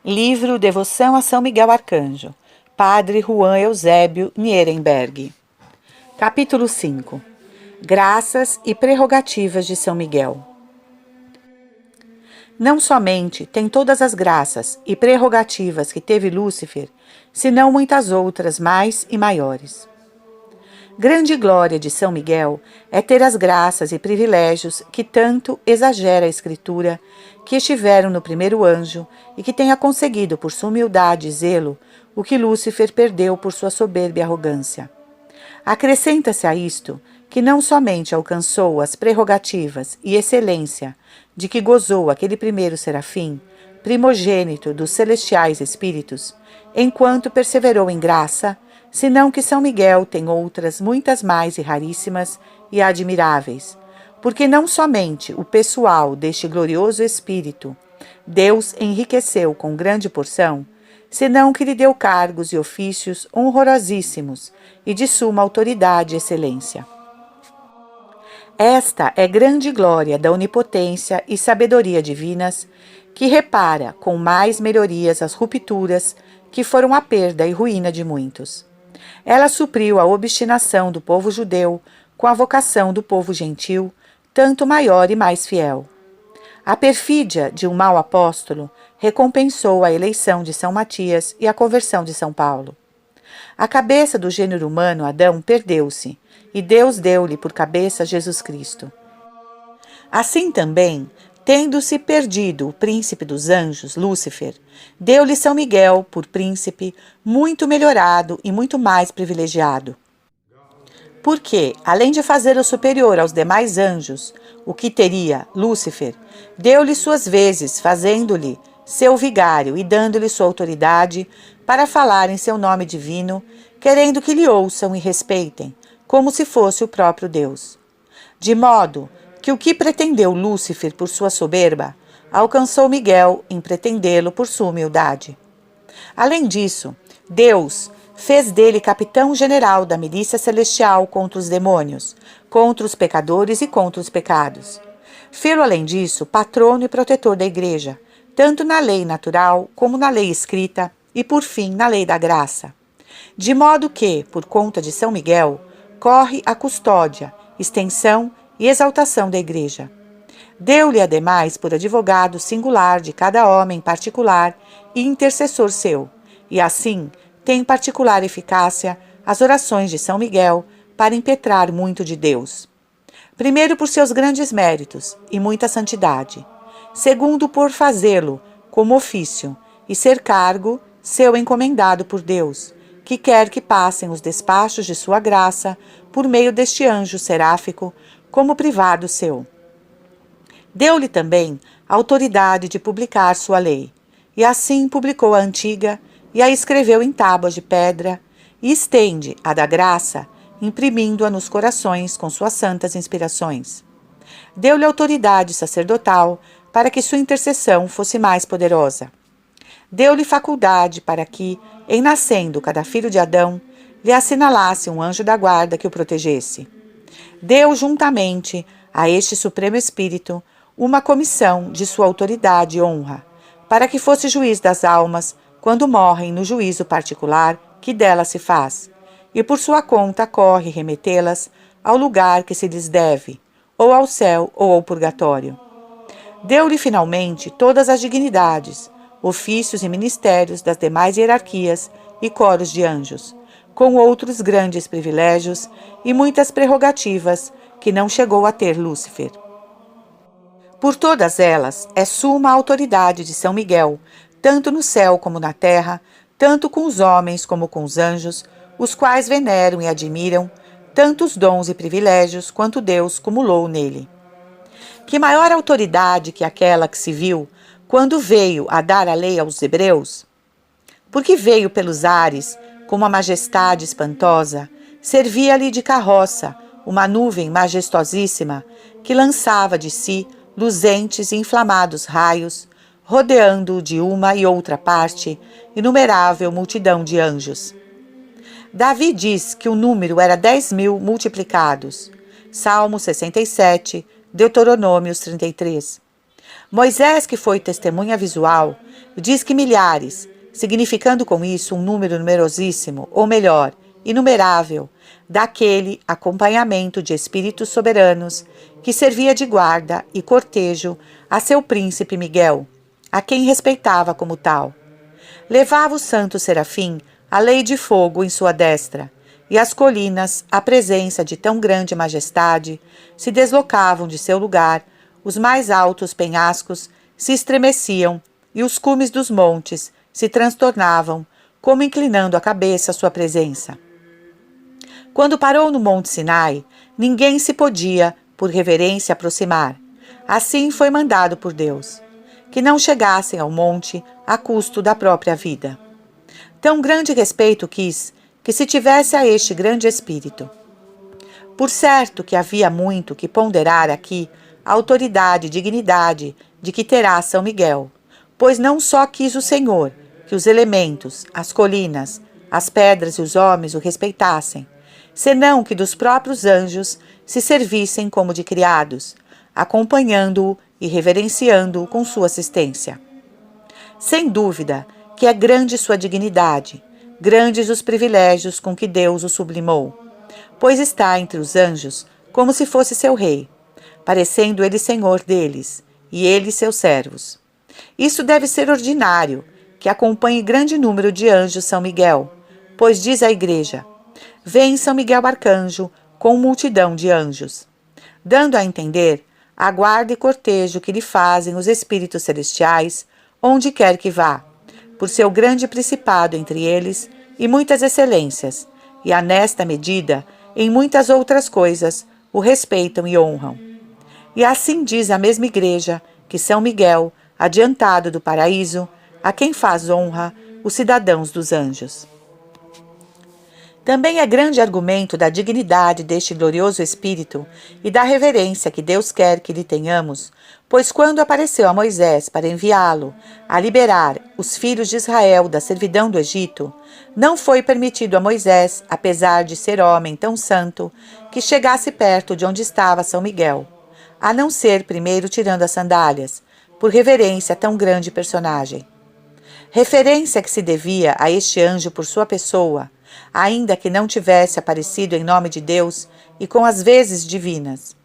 Livro Devoção a São Miguel Arcanjo, Padre Juan Eusébio Nierenberg. Capítulo 5. Graças e prerrogativas de São Miguel. Não somente tem todas as graças e prerrogativas que teve Lúcifer, senão muitas outras mais e maiores. Grande glória de São Miguel é ter as graças e privilégios que tanto exagera a Escritura, que estiveram no primeiro anjo e que tenha conseguido por sua humildade e zelo o que Lúcifer perdeu por sua soberba e arrogância. Acrescenta-se a isto que não somente alcançou as prerrogativas e excelência de que gozou aquele primeiro serafim, primogênito dos celestiais espíritos, enquanto perseverou em graça, senão que São Miguel tem outras muitas mais e raríssimas e admiráveis, porque não somente o pessoal deste glorioso Espírito Deus enriqueceu com grande porção, senão que lhe deu cargos e ofícios honrosíssimos e de suma autoridade e excelência. Esta é grande glória da onipotência e sabedoria divinas, que repara com mais melhorias as rupturas que foram a perda e ruína de muitos. Ela supriu a obstinação do povo judeu com a vocação do povo gentil, tanto maior e mais fiel. A perfídia de um mau apóstolo recompensou a eleição de São Matias e a conversão de São Paulo. A cabeça do gênero humano, Adão, perdeu-se, e Deus deu-lhe por cabeça Jesus Cristo. Assim também, tendo-se perdido o príncipe dos anjos, Lúcifer, deu-lhe São Miguel por príncipe muito melhorado e muito mais privilegiado. Porque, além de fazer-o superior aos demais anjos, o que teria Lúcifer, deu-lhe suas vezes, fazendo-lhe seu vigário e dando-lhe sua autoridade para falar em seu nome divino, querendo que lhe ouçam e respeitem, como se fosse o próprio Deus. De modo que o que pretendeu Lúcifer por sua soberba, alcançou Miguel em pretendê-lo por sua humildade. Além disso, Deus fez dele capitão-general da milícia celestial contra os demônios, contra os pecadores e contra os pecados. Fê-lo, além disso, patrono e protetor da Igreja, tanto na lei natural como na lei escrita e, por fim, na lei da graça. De modo que, por conta de São Miguel, corre a custódia, extensão e exaltação da Igreja. Deu-lhe, ademais, por advogado singular de cada homem particular e intercessor seu, e assim tem particular eficácia as orações de São Miguel para impetrar muito de Deus. Primeiro, por seus grandes méritos e muita santidade. Segundo, por fazê-lo como ofício e ser cargo seu encomendado por Deus, que quer que passem os despachos de sua graça por meio deste anjo seráfico como privado seu. Deu-lhe também a autoridade de publicar sua lei, e assim publicou a antiga e a escreveu em tábuas de pedra, e estende a da graça, imprimindo-a nos corações com suas santas inspirações. Deu-lhe autoridade sacerdotal para que sua intercessão fosse mais poderosa. Deu-lhe faculdade para que, em nascendo cada filho de Adão, lhe assinalasse um anjo da guarda que o protegesse. Deu juntamente a este Supremo Espírito uma comissão de sua autoridade e honra, para que fosse juiz das almas quando morrem no juízo particular que delas se faz, e por sua conta corre remetê-las ao lugar que se lhes deve, ou ao céu ou ao purgatório. Deu-lhe finalmente todas as dignidades, ofícios e ministérios das demais hierarquias e coros de anjos, com outros grandes privilégios e muitas prerrogativas que não chegou a ter Lúcifer. Por todas elas é suma a autoridade de São Miguel, tanto no céu como na terra, tanto com os homens como com os anjos, os quais veneram e admiram, tanto os dons e privilégios quanto Deus cumulou nele. Que maior autoridade que aquela que se viu quando veio a dar a lei aos hebreus? Porque veio pelos ares, com uma majestade espantosa, servia-lhe de carroça uma nuvem majestosíssima que lançava de si luzentes e inflamados raios, rodeando-o de uma e outra parte inumerável multidão de anjos. Davi diz que o número era 10.000 multiplicados. Salmo 67, Deuteronômios 33. Moisés, que foi testemunha visual, diz que milhares, significando com isso um número numerosíssimo, ou melhor, inumerável, daquele acompanhamento de espíritos soberanos que servia de guarda e cortejo a seu príncipe Miguel, a quem respeitava como tal. Levava o santo serafim a lei de fogo em sua destra, e as colinas, à presença de tão grande majestade, se deslocavam de seu lugar, os mais altos penhascos se estremeciam e os cumes dos montes se transtornavam, como inclinando a cabeça à sua presença. Quando parou no Monte Sinai, ninguém se podia, por reverência, aproximar. Assim foi mandado por Deus, que não chegassem ao monte a custo da própria vida. Tão grande respeito quis que se tivesse a este grande espírito. Por certo que havia muito que ponderar aqui a autoridade e dignidade de que terá São Miguel, pois não só quis o Senhor que os elementos, as colinas, as pedras e os homens o respeitassem, senão que dos próprios anjos se servissem como de criados, acompanhando-o e reverenciando-o com sua assistência. Sem dúvida que é grande sua dignidade, grandes os privilégios com que Deus o sublimou, pois está entre os anjos como se fosse seu rei, parecendo ele senhor deles, e eles seus servos. Isso deve ser ordinário, que acompanhe grande número de anjos São Miguel, pois diz a Igreja: vem São Miguel Arcanjo com multidão de anjos, dando a entender a guarda e cortejo que lhe fazem os espíritos celestiais, onde quer que vá, por seu grande principado entre eles e muitas excelências, e a nesta medida, em muitas outras coisas, o respeitam e honram. E assim diz a mesma Igreja que São Miguel, adiantado do paraíso, a quem faz honra os cidadãos dos anjos. Também é grande argumento da dignidade deste glorioso Espírito e da reverência que Deus quer que lhe tenhamos, pois quando apareceu a Moisés para enviá-lo a liberar os filhos de Israel da servidão do Egito, não foi permitido a Moisés, apesar de ser homem tão santo, que chegasse perto de onde estava São Miguel, a não ser primeiro tirando as sandálias, por reverência a tão grande personagem. Referência que se devia a este anjo por sua pessoa, ainda que não tivesse aparecido em nome de Deus e com as vezes divinas.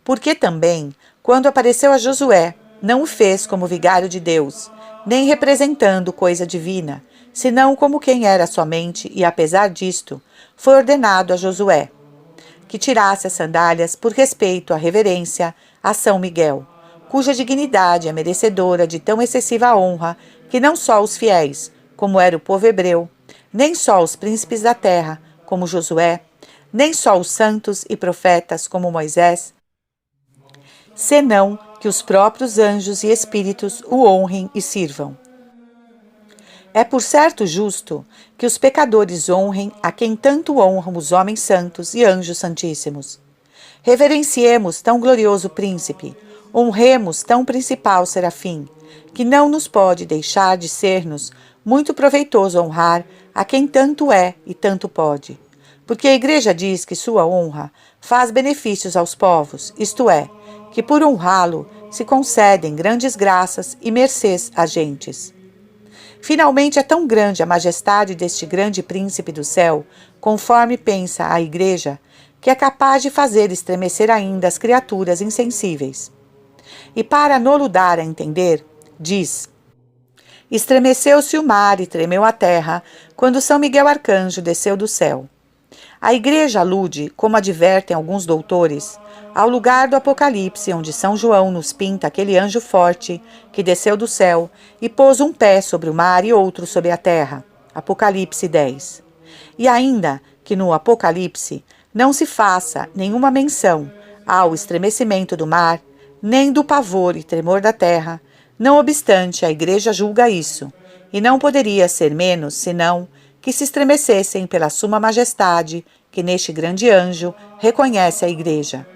Porque também, quando apareceu a Josué, não o fez como vigário de Deus, nem representando coisa divina, senão como quem era somente, e apesar disto, foi ordenado a Josué, que tirasse as sandálias por respeito à reverência a São Miguel, cuja dignidade é merecedora de tão excessiva honra que não só os fiéis, como era o povo hebreu, nem só os príncipes da terra, como Josué, nem só os santos e profetas, como Moisés, senão que os próprios anjos e espíritos o honrem e sirvam. É por certo justo que os pecadores honrem a quem tanto honram os homens santos e anjos santíssimos. Reverenciemos tão glorioso príncipe, honremos tão principal serafim, que não nos pode deixar de ser-nos muito proveitoso honrar a quem tanto é e tanto pode. Porque a Igreja diz que sua honra faz benefícios aos povos, isto é, que por honrá-lo se concedem grandes graças e mercês às gentes. Finalmente é tão grande a majestade deste grande príncipe do céu, conforme pensa a Igreja, que é capaz de fazer estremecer ainda as criaturas insensíveis. E para nolo dar a entender, diz: estremeceu-se o mar e tremeu a terra, quando São Miguel Arcanjo desceu do céu. A Igreja alude, como advertem alguns doutores, ao lugar do Apocalipse, onde São João nos pinta aquele anjo forte que desceu do céu e pôs um pé sobre o mar e outro sobre a terra. Apocalipse 10. E ainda que no Apocalipse não se faça nenhuma menção ao estremecimento do mar, nem do pavor e tremor da terra, não obstante, a Igreja julga isso, e não poderia ser menos, senão que se estremecessem pela suma majestade que neste grande anjo reconhece a Igreja.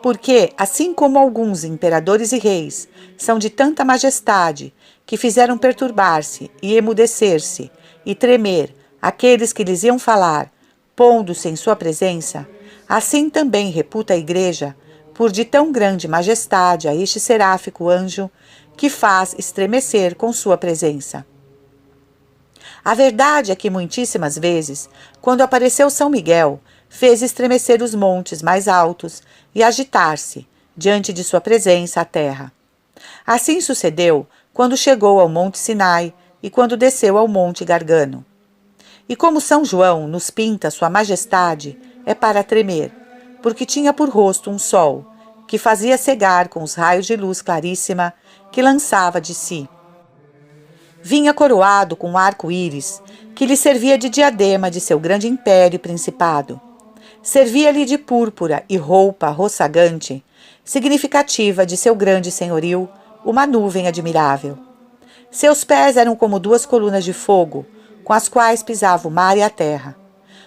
Porque, assim como alguns imperadores e reis são de tanta majestade que fizeram perturbar-se e emudecer-se e tremer aqueles que lhes iam falar, pondo-se em sua presença, assim também reputa a Igreja, por de tão grande majestade a este seráfico anjo, que faz estremecer com sua presença. A verdade é que muitíssimas vezes, quando apareceu São Miguel, fez estremecer os montes mais altos e agitar-se, diante de sua presença, a terra. Assim sucedeu quando chegou ao Monte Sinai e quando desceu ao Monte Gargano. E como São João nos pinta sua majestade, é para tremer, porque tinha por rosto um sol, que fazia cegar com os raios de luz claríssima que lançava de si. Vinha coroado com um arco-íris, que lhe servia de diadema de seu grande império e principado. Servia-lhe de púrpura e roupa roçagante, significativa de seu grande senhorio, uma nuvem admirável. Seus pés eram como duas colunas de fogo, com as quais pisava o mar e a terra.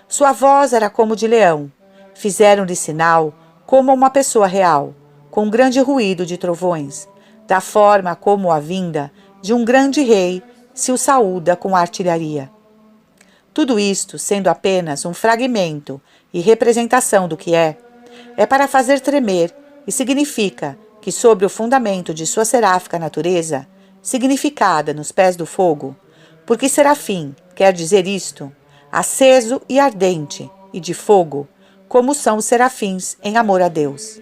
Sua voz era como de leão. Fizeram-lhe sinal como uma pessoa real, com um grande ruído de trovões, da forma como a vinda de um grande rei se o saúda com artilharia. Tudo isto, sendo apenas um fragmento e representação do que é para fazer tremer e significa que sobre o fundamento de sua seráfica natureza, significada nos pés do fogo, porque serafim quer dizer isto, aceso e ardente, e de fogo, como são os serafins em amor a Deus.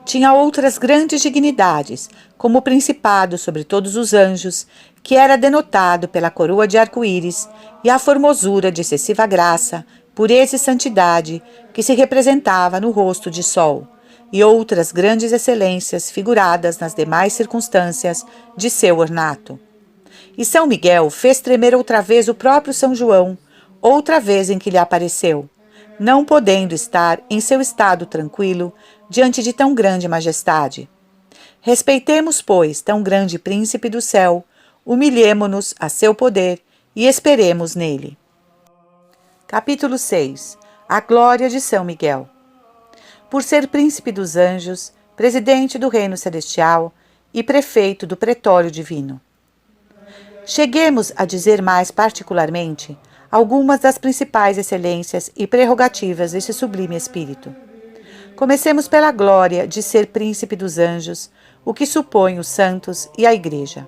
Tinha outras grandes dignidades, como o principado sobre todos os anjos, que era denotado pela coroa de arco-íris e a formosura de excessiva graça, pureza e santidade que se representava no rosto de sol, e outras grandes excelências figuradas nas demais circunstâncias de seu ornato. E São Miguel fez tremer outra vez o próprio São João, outra vez em que lhe apareceu, não podendo estar em seu estado tranquilo diante de tão grande majestade. Respeitemos, pois, tão grande príncipe do céu, humilhemo-nos a seu poder e esperemos nele. Capítulo 6. A glória de São Miguel. Por ser príncipe dos anjos, presidente do reino celestial e prefeito do pretório divino. Cheguemos a dizer mais particularmente algumas das principais excelências e prerrogativas desse sublime espírito. Comecemos pela glória de ser príncipe dos anjos, o que supõe os santos e a Igreja.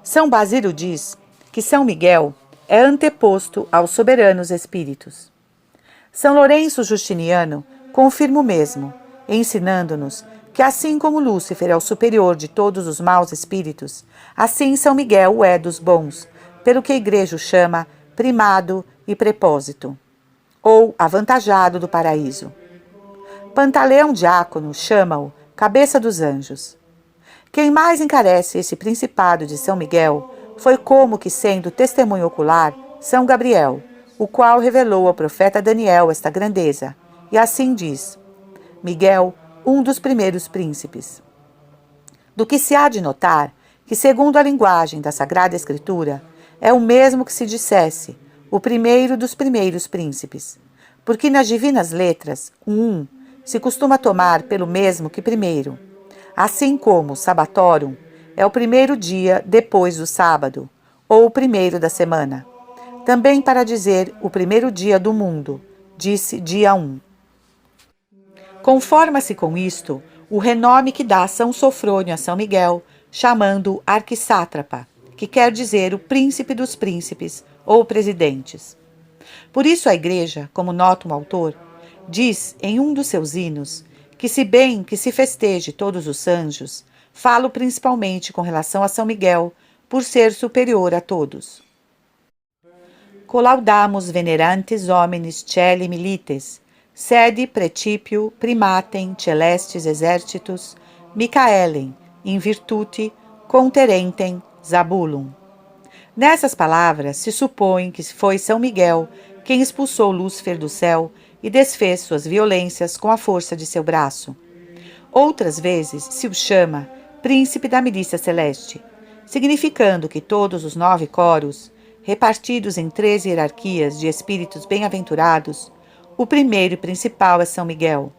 São Basílio diz que São Miguel é anteposto aos soberanos espíritos. São Lourenço Justiniano confirma o mesmo, ensinando-nos que assim como Lúcifer é o superior de todos os maus espíritos, assim São Miguel o é dos bons, pelo que a Igreja o chama primado e prepósito, ou avantajado do paraíso. Pantaleão Diácono chama-o cabeça dos anjos. Quem mais encarece esse principado de São Miguel foi como que sendo testemunho ocular São Gabriel, o qual revelou ao profeta Daniel esta grandeza, e assim diz: Miguel, um dos primeiros príncipes. Do que se há de notar que, segundo a linguagem da Sagrada Escritura, é o mesmo que se dissesse o primeiro dos primeiros príncipes, porque nas divinas letras, o se costuma tomar pelo mesmo que primeiro, assim como Sabatorum é o primeiro dia depois do sábado, ou o primeiro da semana. Também para dizer o primeiro dia do mundo, disse dia 1. Conforma-se com isto o renome que dá São Sofrônio a São Miguel, chamando-o arquissátrapa, que quer dizer o príncipe dos príncipes ou presidentes. Por isso a Igreja, como nota um autor, diz em um dos seus hinos que, se bem que se festeje todos os anjos, falo principalmente com relação a São Miguel, por ser superior a todos. Collaudamus venerantes homines celi milites, sede praetipio primatem celestis exercitus, Micaelem, in virtute conterentem zabulum. Nessas palavras se supõe que foi São Miguel quem expulsou Lúcifer do céu e desfez suas violências com a força de seu braço. Outras vezes se o chama príncipe da milícia celeste, significando que todos os 9 coros, repartidos em 13 hierarquias de espíritos bem-aventurados, o primeiro e principal é São Miguel.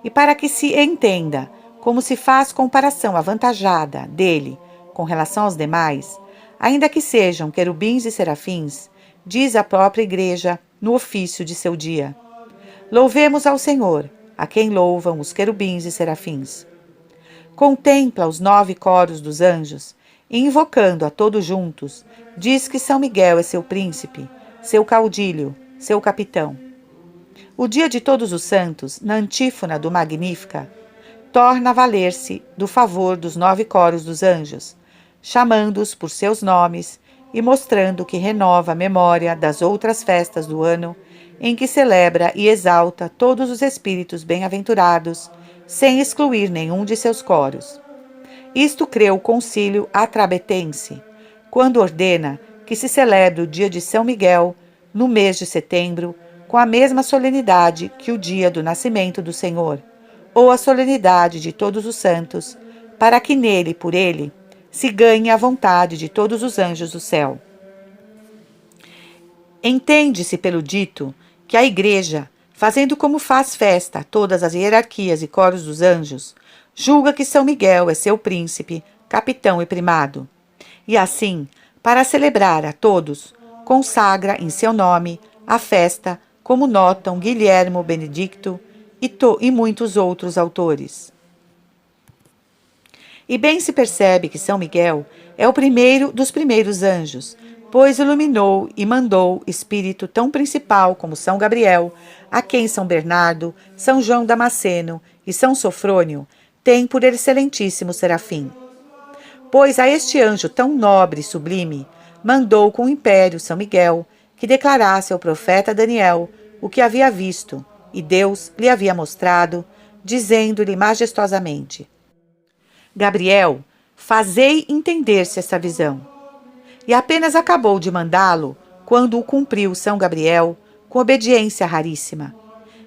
E para que se entenda como se faz comparação avantajada dele com relação aos demais, ainda que sejam querubins e serafins, diz a própria Igreja no ofício de seu dia: Louvemos ao Senhor, a quem louvam os querubins e serafins. Contempla os 9 coros dos anjos e, invocando a todos juntos, diz que São Miguel é seu príncipe, seu caudilho, seu capitão. O dia de Todos os Santos, na antífona do Magnífica, torna a valer-se do favor dos 9 coros dos anjos, chamando-os por seus nomes e mostrando que renova a memória das outras festas do ano, em que celebra e exalta todos os espíritos bem-aventurados, sem excluir nenhum de seus coros. Isto creu o concílio atrabetense, quando ordena que se celebre o dia de São Miguel, no mês de setembro, com a mesma solenidade que o dia do nascimento do Senhor, ou a solenidade de Todos os Santos, para que nele e por ele se ganhe a vontade de todos os anjos do céu. Entende-se pelo dito que a Igreja, fazendo como faz festa todas as hierarquias e coros dos anjos, julga que São Miguel é seu príncipe, capitão e primado. E assim, para celebrar a todos, consagra em seu nome a festa, como notam Guilhermo Benedicto e muitos outros autores. E bem se percebe que São Miguel é o primeiro dos primeiros anjos, pois iluminou e mandou espírito tão principal como São Gabriel, a quem São Bernardo, São João Damasceno e São Sofrônio têm por excelentíssimo serafim. Pois a este anjo tão nobre e sublime, mandou com o império São Miguel que declarasse ao profeta Daniel o que havia visto, e Deus lhe havia mostrado, dizendo-lhe majestosamente: Gabriel, fazei entender-se esta visão. E apenas acabou de mandá-lo, quando o cumpriu São Gabriel, com obediência raríssima.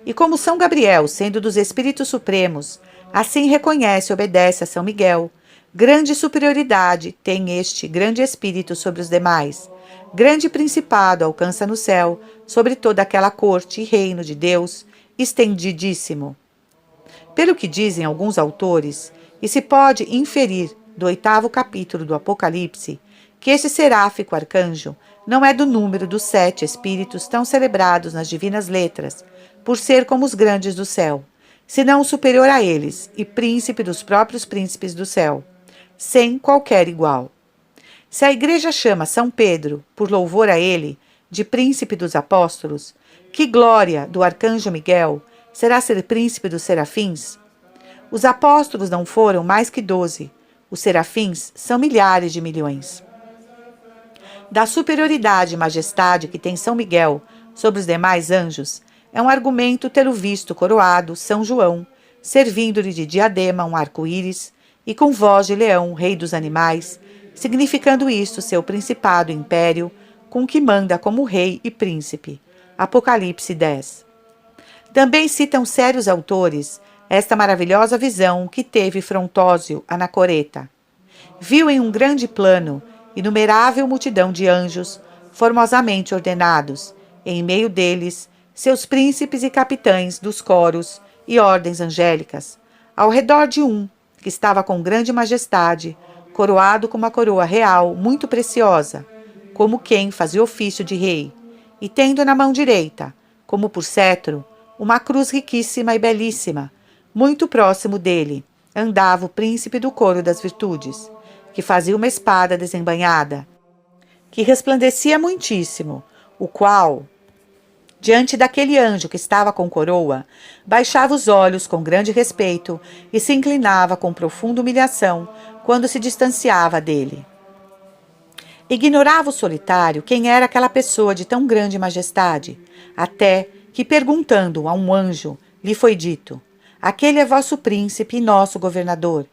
E como São Gabriel, sendo dos Espíritos Supremos, assim reconhece e obedece a São Miguel, grande superioridade tem este grande Espírito sobre os demais, grande principado alcança no céu, sobre toda aquela corte e reino de Deus, estendidíssimo. Pelo que dizem alguns autores, e se pode inferir do 8º capítulo do Apocalipse, que este seráfico arcanjo não é do número dos 7 espíritos tão celebrados nas divinas letras, por ser como os grandes do céu, senão superior a eles e príncipe dos próprios príncipes do céu, sem qualquer igual. Se a Igreja chama São Pedro, por louvor a ele, de príncipe dos apóstolos, que glória do arcanjo Miguel será ser príncipe dos serafins? Os apóstolos não foram mais que 12, os serafins são milhares de milhões. Da superioridade e majestade que tem São Miguel sobre os demais anjos, é um argumento tê-lo visto coroado São João, servindo-lhe de diadema um arco-íris, e com voz de leão, rei dos animais, significando isto seu principado e império, com que manda como rei e príncipe. Apocalipse 10. Também citam sérios autores esta maravilhosa visão que teve Frontósio Anacoreta. Viu em um grande plano inumerável multidão de anjos, formosamente ordenados, e em meio deles, seus príncipes e capitães dos coros e ordens angélicas, ao redor de um, que estava com grande majestade, coroado com uma coroa real muito preciosa, como quem fazia ofício de rei, e tendo na mão direita, como por cetro, uma cruz riquíssima e belíssima. Muito próximo dele andava o príncipe do coro das virtudes, que fazia uma espada desembainhada, que resplandecia muitíssimo, o qual, diante daquele anjo que estava com coroa, baixava os olhos com grande respeito e se inclinava com profunda humilhação quando se distanciava dele. Ignorava o solitário quem era aquela pessoa de tão grande majestade, até que, perguntando a um anjo, lhe foi dito: aquele é vosso príncipe e nosso governador,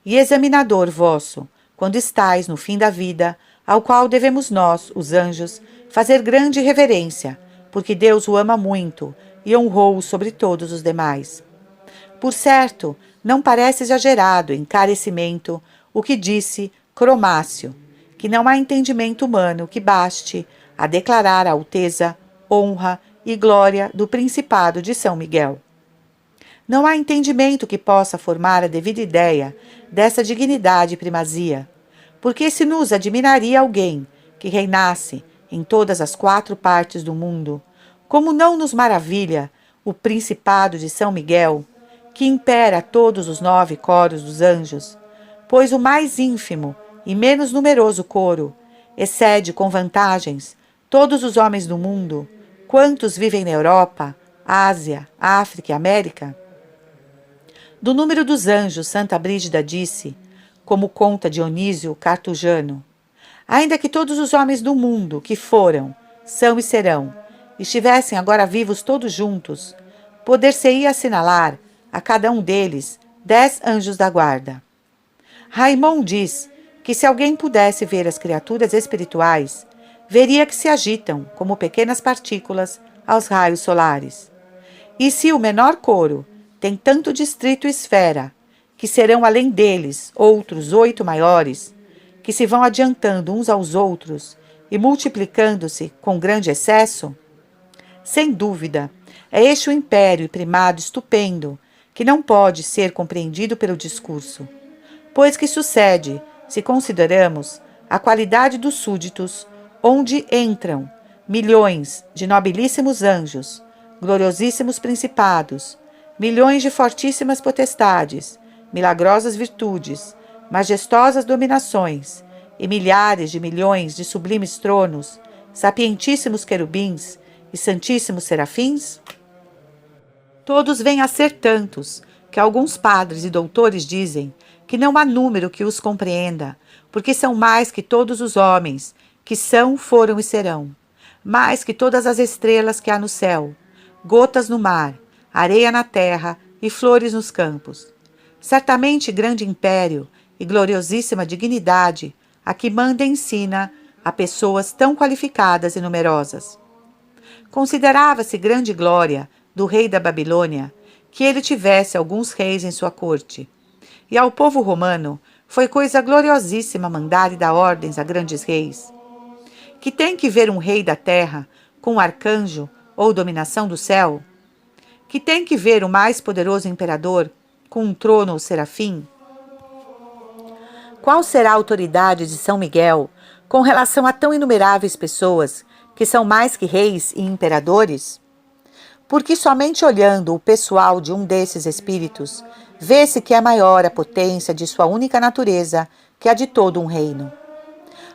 e examinador vosso, quando estais no fim da vida, ao qual devemos nós, os anjos, fazer grande reverência, porque Deus o ama muito e honrou-o sobre todos os demais. Por certo, não parece exagerado encarecimento o que disse Cromácio, que não há entendimento humano que baste a declarar a alteza, honra e glória do principado de São Miguel. Não há entendimento que possa formar a devida ideia dessa dignidade e primazia, porque se nos admiraria alguém que reinasse em todas as 4 partes do mundo, como não nos maravilha o principado de São Miguel, que impera a todos os 9 coros dos anjos, pois o mais ínfimo e menos numeroso coro excede com vantagens todos os homens do mundo, quantos vivem na Europa, Ásia, África e América? Do número dos anjos, Santa Brígida disse, como conta Dionísio Cartugiano, ainda que todos os homens do mundo que foram, são e serão, estivessem agora vivos todos juntos, poder-se-ia assinalar a cada um deles 10 anjos da guarda. Raimond diz que se alguém pudesse ver as criaturas espirituais, veria que se agitam como pequenas partículas aos raios solares. E se o menor coro tem tanto distrito e esfera, que serão além deles outros 8 maiores, que se vão adiantando uns aos outros e multiplicando-se com grande excesso? Sem dúvida, é este o império e primado estupendo, que não pode ser compreendido pelo discurso. Pois que sucede, se consideramos a qualidade dos súditos, onde entram milhões de nobilíssimos anjos, gloriosíssimos principados, milhões de fortíssimas potestades, milagrosas virtudes, majestosas dominações, e milhares de milhões de sublimes tronos, sapientíssimos querubins e santíssimos serafins? Todos vêm a ser tantos, que alguns padres e doutores dizem que não há número que os compreenda, porque são mais que todos os homens, que são, foram e serão, mais que todas as estrelas que há no céu, gotas no mar, areia na terra e flores nos campos. Certamente grande império e gloriosíssima dignidade a que manda e ensina a pessoas tão qualificadas e numerosas. Considerava-se grande glória do rei da Babilônia que ele tivesse alguns reis em sua corte, e ao povo romano foi coisa gloriosíssima mandar e dar ordens a grandes reis. Que tem que ver um rei da terra com um arcanjo ou dominação do céu? Que tem que ver o mais poderoso imperador com um trono ou serafim? Qual será a autoridade de São Miguel com relação a tão inumeráveis pessoas que são mais que reis e imperadores? Porque somente olhando o pessoal de um desses espíritos, vê-se que é maior a potência de sua única natureza que a de todo um reino.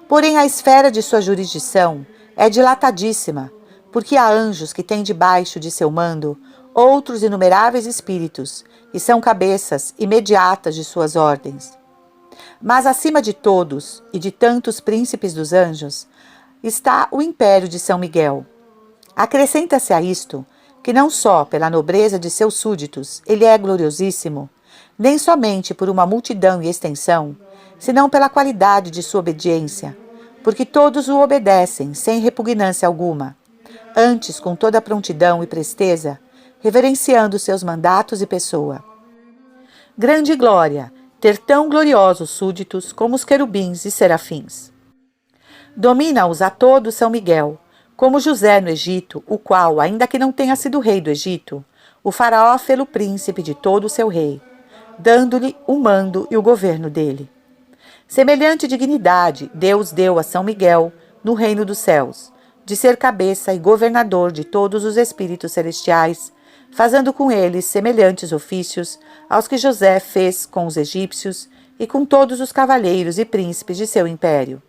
Porém, a esfera de sua jurisdição é dilatadíssima, porque há anjos que têm debaixo de seu mando outros inumeráveis espíritos, e são cabeças imediatas de suas ordens. Mas acima de todos e de tantos príncipes dos anjos está o império de São Miguel. Acrescenta-se a isto que não só pela nobreza de seus súditos ele é gloriosíssimo, nem somente por uma multidão e extensão, senão pela qualidade de sua obediência, porque todos o obedecem sem repugnância alguma, antes com toda prontidão e presteza, reverenciando seus mandatos e pessoa. Grande glória ter tão gloriosos súditos como os querubins e serafins. Domina-os a todos São Miguel, como José no Egito, o qual, ainda que não tenha sido rei do Egito, o faraó fê-lo príncipe de todo o seu rei, dando-lhe o mando e o governo dele. Semelhante dignidade Deus deu a São Miguel no reino dos céus, de ser cabeça e governador de todos os espíritos celestiais, fazendo com eles semelhantes ofícios aos que José fez com os egípcios e com todos os cavaleiros e príncipes de seu império.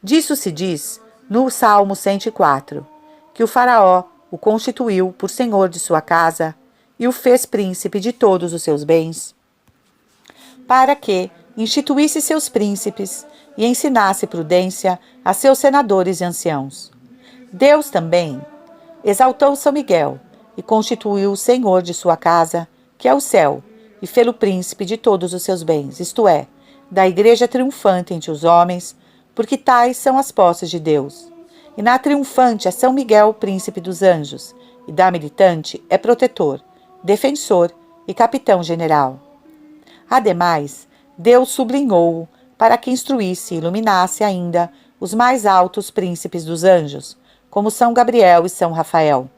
Disso se diz no Salmo 104, que o faraó o constituiu por senhor de sua casa e o fez príncipe de todos os seus bens, para que instituísse seus príncipes e ensinasse prudência a seus senadores e anciãos. Deus também exaltou São Miguel e constituiu o senhor de sua casa, que é o céu, e fê-lo príncipe de todos os seus bens, isto é, da igreja triunfante entre os homens, porque tais são as posses de Deus. E na triunfante é São Miguel, príncipe dos anjos, e da militante é protetor, defensor e capitão-general. Ademais, Deus sublinhou-o para que instruísse e iluminasse ainda os mais altos príncipes dos anjos, como São Gabriel e São Rafael,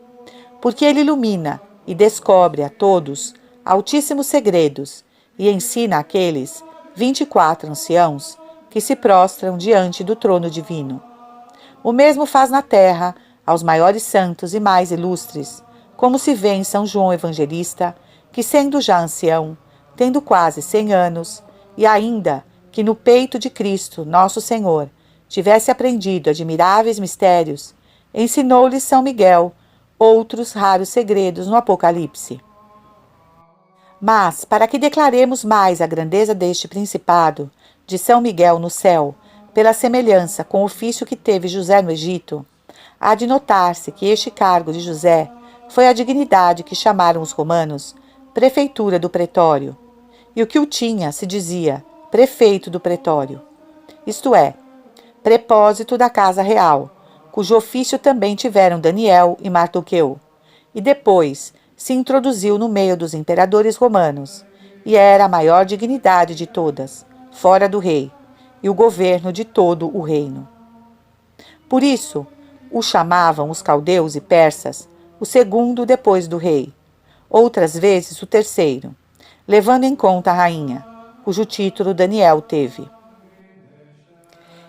porque ele ilumina e descobre a todos altíssimos segredos e ensina àqueles 24 anciãos que se prostram diante do trono divino. O mesmo faz na terra aos maiores santos e mais ilustres, como se vê em São João Evangelista que sendo já ancião, tendo quase 100 anos, e ainda que no peito de Cristo, nosso Senhor, tivesse aprendido admiráveis mistérios, ensinou-lhe São Miguel outros raros segredos no Apocalipse. Mas, para que declaremos mais a grandeza deste principado de São Miguel no céu, pela semelhança com o ofício que teve José no Egito, há de notar-se que este cargo de José foi a dignidade que chamaram os romanos prefeitura do pretório, e o que o tinha se dizia prefeito do pretório, isto é, prepósito da casa real, cujo ofício também tiveram Daniel e Mardoqueu, e depois se introduziu no meio dos imperadores romanos, e era a maior dignidade de todas, fora do rei, e o governo de todo o reino. Por isso, o chamavam os caldeus e persas o segundo depois do rei, outras vezes o terceiro, levando em conta a rainha, cujo título Daniel teve.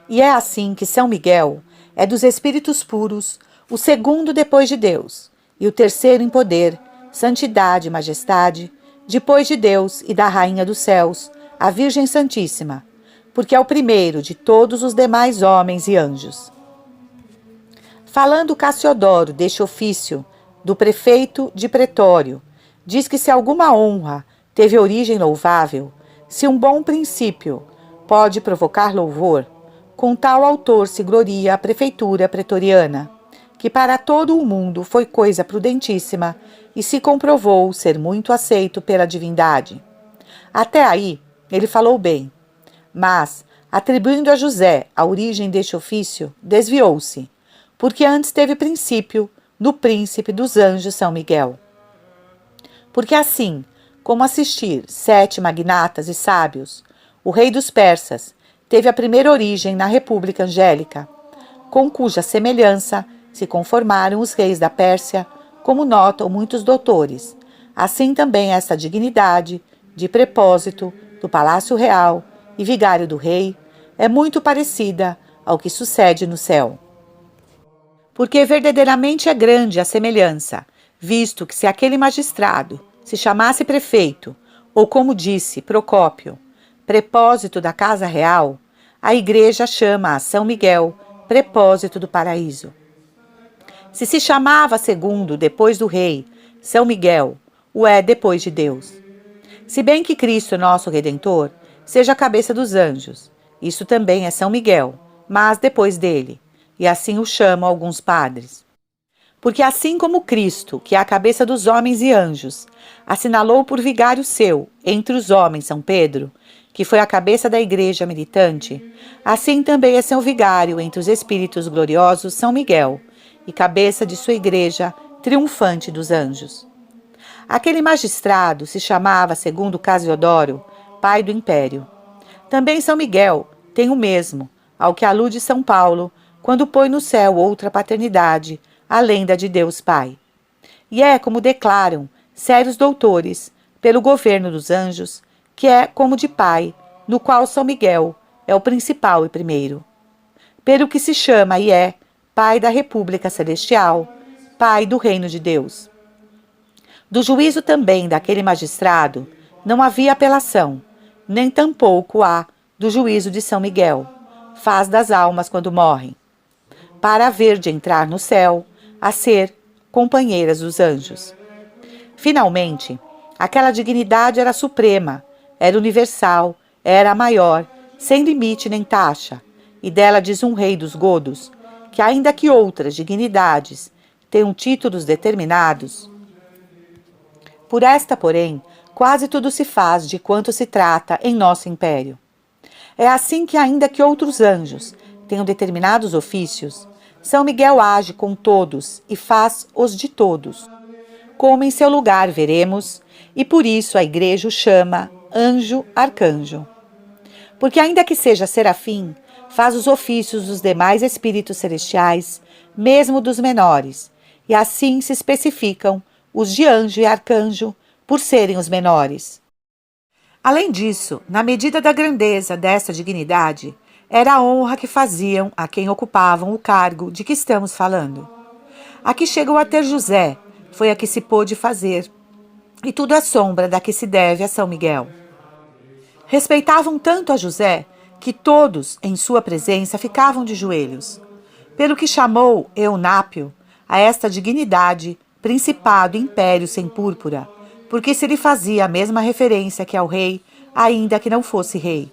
E é assim que São Miguel é dos espíritos puros o segundo depois de Deus, e o terceiro em poder, santidade e majestade, depois de Deus e da Rainha dos Céus, a Virgem Santíssima, porque é o primeiro de todos os demais homens e anjos. Falando Cassiodoro deste ofício do prefeito de pretório, diz que se alguma honra teve origem louvável, se um bom princípio pode provocar louvor, com tal autor se gloria a prefeitura pretoriana, que para todo o mundo foi coisa prudentíssima e se comprovou ser muito aceito pela divindade. Até aí, ele falou bem, mas, atribuindo a José a origem deste ofício, desviou-se, porque antes teve princípio no príncipe dos anjos São Miguel. Porque assim, como assistir 7 magnatas e sábios, o rei dos persas teve a primeira origem na República Angélica, com cuja semelhança se conformaram os reis da Pérsia, como notam muitos doutores. Assim também esta dignidade de prepósito do Palácio Real e vigário do rei é muito parecida ao que sucede no céu. Porque verdadeiramente é grande a semelhança, visto que se aquele magistrado se chamasse prefeito, ou como disse Procópio, prepósito da casa real, a igreja chama a São Miguel prepósito do paraíso. Se chamava segundo depois do rei, São Miguel, o é depois de Deus. Se bem que Cristo, nosso Redentor, seja a cabeça dos anjos, isso também é São Miguel, mas depois dele, e assim o chamam alguns padres. Porque assim como Cristo, que é a cabeça dos homens e anjos, assinalou por vigário seu, entre os homens, São Pedro, que foi a cabeça da igreja militante, assim também é seu vigário entre os espíritos gloriosos São Miguel, e cabeça de sua igreja triunfante dos anjos. Aquele magistrado se chamava, segundo Casiodoro, pai do império. Também São Miguel tem o mesmo, ao que alude São Paulo, quando põe no céu outra paternidade, além da de Deus Pai. E é como declaram sérios doutores, pelo governo dos anjos, que é como de pai, no qual São Miguel é o principal e primeiro. Pelo que se chama e é pai da República Celestial, pai do reino de Deus. Do juízo também daquele magistrado não havia apelação, nem tampouco há do juízo de São Miguel, faz das almas quando morrem, para haver de entrar no céu, a ser companheiras dos anjos. Finalmente, aquela dignidade era suprema, era universal, era a maior, sem limite nem taxa, e dela diz um rei dos godos, que ainda que outras dignidades tenham títulos determinados, por esta, porém, quase tudo se faz de quanto se trata em nosso império. É assim que, ainda que outros anjos tenham determinados ofícios, São Miguel age com todos e faz-os de todos, como em seu lugar veremos, e por isso a igreja o chama anjo-arcanjo. Porque ainda que seja serafim, faz os ofícios dos demais espíritos celestiais, mesmo dos menores, e assim se especificam os de anjo e arcanjo, por serem os menores. Além disso, na medida da grandeza desta dignidade, era a honra que faziam a quem ocupavam o cargo de que estamos falando. A que chegou a ter José foi a que se pôde fazer e tudo à sombra da que se deve a São Miguel. Respeitavam tanto a José que todos, em sua presença, ficavam de joelhos, pelo que chamou Eunápio a esta dignidade principado império sem púrpura, porque se lhe fazia a mesma referência que ao rei, ainda que não fosse rei.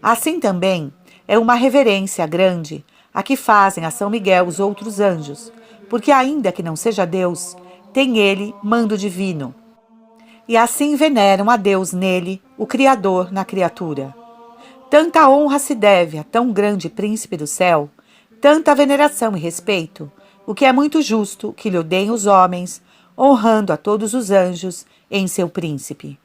Assim também é uma reverência grande a que fazem a São Miguel os outros anjos, porque ainda que não seja Deus, tem ele mando divino. E assim veneram a Deus nele, o Criador na criatura. Tanta honra se deve a tão grande príncipe do céu, tanta veneração e respeito, o que é muito justo que lhe deem os homens, honrando a todos os anjos em seu príncipe.